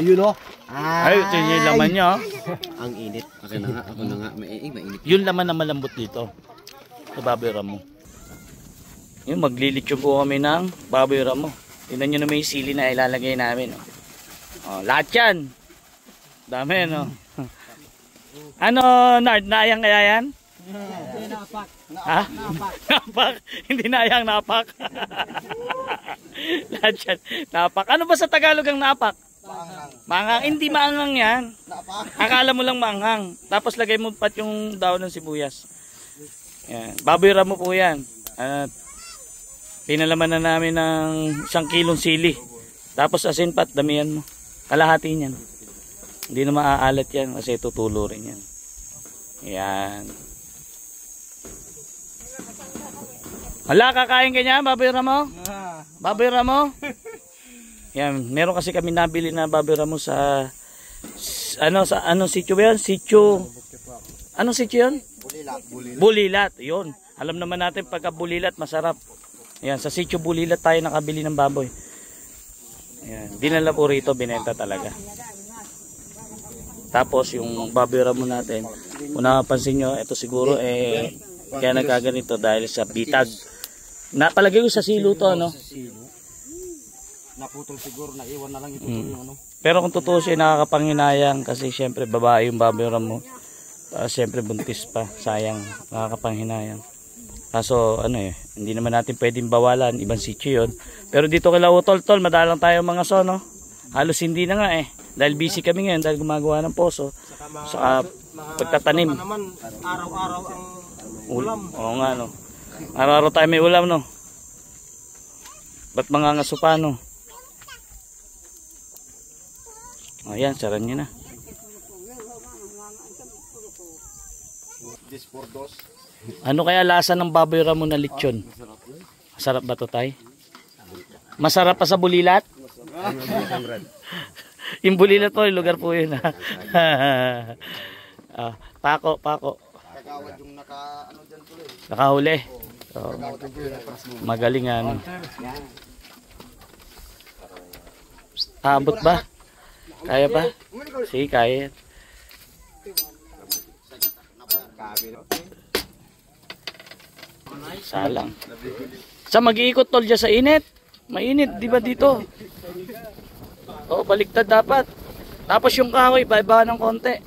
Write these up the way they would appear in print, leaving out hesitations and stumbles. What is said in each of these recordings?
Ayun o. Ay, ito yung laman niya. Ang init. Ako na nga. Mainit. Yung laman na malambot dito. Sa baboy ramo. Yung maglilitsyo po kami ng baboy ramo. Tingnan nyo naman yung sili na ilalagay namin. Oh, lahat yan. Dami, no? Ano, Nard? Naayang kaya yan? Hindi napak. Ha? Napak. Hindi naayang napak. Lahat yan. Napak. Ano ba sa Tagalog ang napak? Manghang. Hindi maanghang yan. Akala mo lang maanghang. Tapos lagay mo pat yung daon ng sibuyas. Yan. Baboy ramo po yan. At pinalaman na namin ng 1 kilong sili. Tapos asin pat, damihan mo. Kalahati niyan. Hindi na maaalat yan kasi tutulo rin yan. Yan. Hala, kakain ka niya, baboy ramo? Baboy ramo? Yan, meron kasi kami nabili na baboy ramo sa anong sitio ba yan? Anong sitio yan? Bulilat. Yun. Alam naman natin pagka Bulilat masarap. Yan, sa sitio Bulilat tayo nakabili ng baboy. Yan, dinala po rito, binenta talaga. Tapos yung baboy ramo natin, kung napansin nyo, ito siguro kaya nagkaganito dahil sa bitag. Napalagay ko sa silo to, ano? Naputol siguro, naiwan na lang ito yung ano. Pero kung totoo siya, nakakapanghinayang kasi syempre babae yung baboy ramo. Syempre buntis pa, sayang, nakakapanghinayang. Kaso ano hindi naman natin pwedeng bawalan, ibang sitio yun. Pero dito kay Lautol-tol, madalang tayo mga sono. Halos hindi na nga dahil busy kami ngayon dahil gumagawa ng poso. Saka pagtatanim. Araw-araw ang ulam. Oo nga no. Araw-araw tayo may ulam no. Ba't mga ngaso pa no? Ayan, saran nyo na. Ano kaya lasa ng baboy ramo na lechon? Masarap ba to tay? Masarap pa sa Bulilat? Yung Bulilat po, yung lugar po yun. Pako. Kagawad yung nakahuli. So, magaling ano. Abot ba? Kaya ba? Sige, kaya. Salang. Sa mag-iikot tol dyan sa init. Mainit, di ba dito? O, baliktad dapat. Tapos yung kahoy, baba ng konti.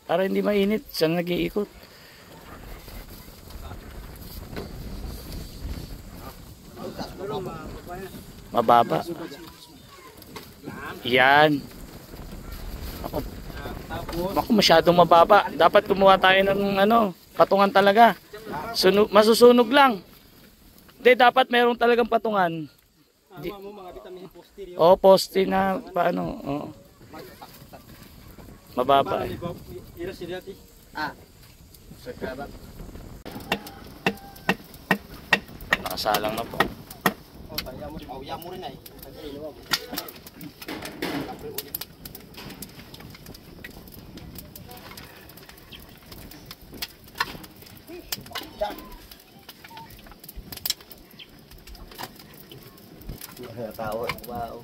Para hindi mainit. Saan nag-iikot? Mababa. Yan. Ako masyadong mababa. Dapat kumuha tayo ng patungan talaga. Masusunog lang. Hindi, dapat meron talagang patungan. Poste na paano. Mababa nakasalang na po. Tao, wow.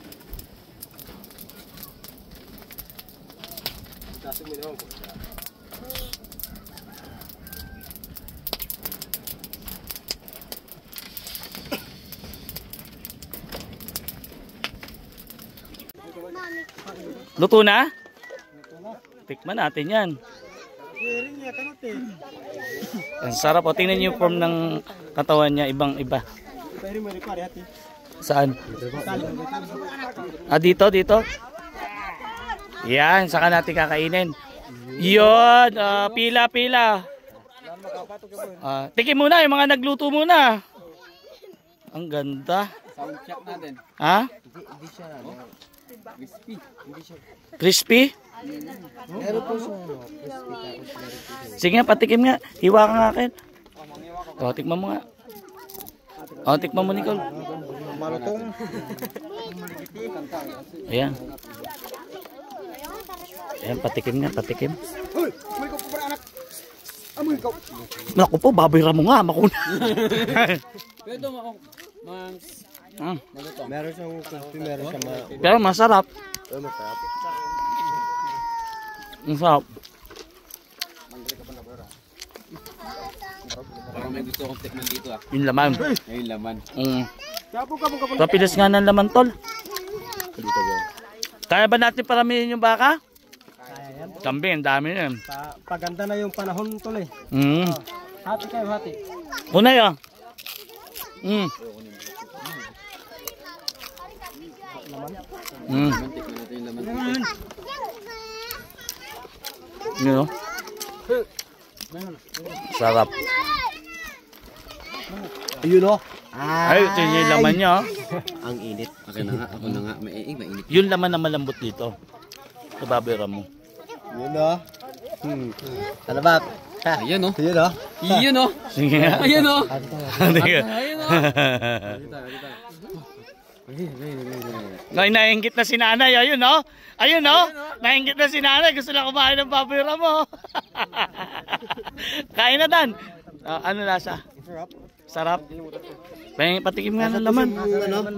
Luto na? Tikman natin yan. Ang sarap o. Tingnan niyo yung form ng katawan niya. Ibang iba. Saan? Dito? Yan, saka natin kakainin. Yun, pila. Tikim muna, yung mga nagluto muna. Ang ganda. Sound check natin. Ha? Hindi siya, crispy. Crispy? Meron po siya, crispy. Sige nga, patikim nga. Hiwa ka nga akin. Tikman mo nga. Tikman mo, Nicole. Malutong. Ayan. Ayan, patikim nga, patikim. Naku po, baboy ramo nga, makuna. Pwede mo Meron siyang crispy, meron siyang Pero masarap. masarap. Masarap. Parang may gusto akong tikman dito ah. Yung laman. Ayun laman. Kapilis nga ng laman, tol. Kaya ba natin paramihin yung baka? Kaya yan. Kambing, ang dami yan. Paganda na yung panahon tol eh. Hati kayo, hati. Unay ah. Mm. Mm. Tikman natin yung laman. Yun o. Sarap. Ayun o. Ay, ito yung laman niya. Oh. Ang init. Akin na nga, ako na nga. Mainit. Yung laman na malambot dito. Sa babera mo. Yun o. Ano ba? Ayan oh. Yun o. Iyon oh. Sige nga. Ayan oh. Sige. Ayan oh. No, nainggit na si nanay. Ayun no. Ayun no. Nainggit na si nanay. Gusto na kumain ng babera mo. Kain na Dan. Ano lasa? Sarap. Sarap. Patikim nga ng laman. Ano?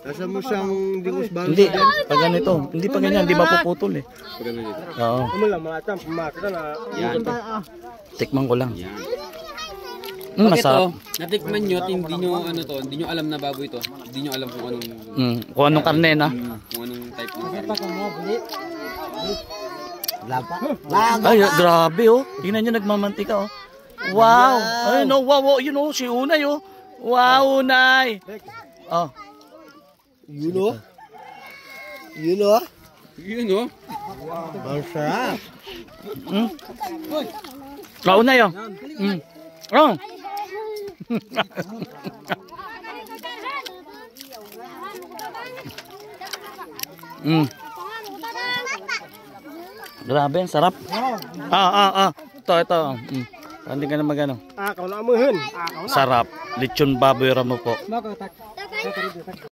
Nasa mo siyang dingus bago. Hindi. Pag ganito. Hindi pa ganyan. Hindi mapuputol eh. Pagano dito. Oo. Ano lang mga tam, pumakita na. Yan. Tikman ko lang. Yan. Masarap. Ito, natikman nyo at hindi nyo ano to, hindi nyo alam na baboy to. Hindi nyo alam kung anong Kung anong karne na. kung anong type ng karne. Lapa. Ay, grabe oh. Tingnan nyo nagmamantika oh. Wow. Ayun oh, wow. Yun oh, si Unay oh. Wow, Unay. Oh. Yun o. Yun o. Yun oh. Ang sarap. Oh, Unay oh. Oh. Grabe, ang sarap. Ito. Hindi ka na magano. Akaw na amuhin. Sarap. Lechon baboy ramo po. Bakit?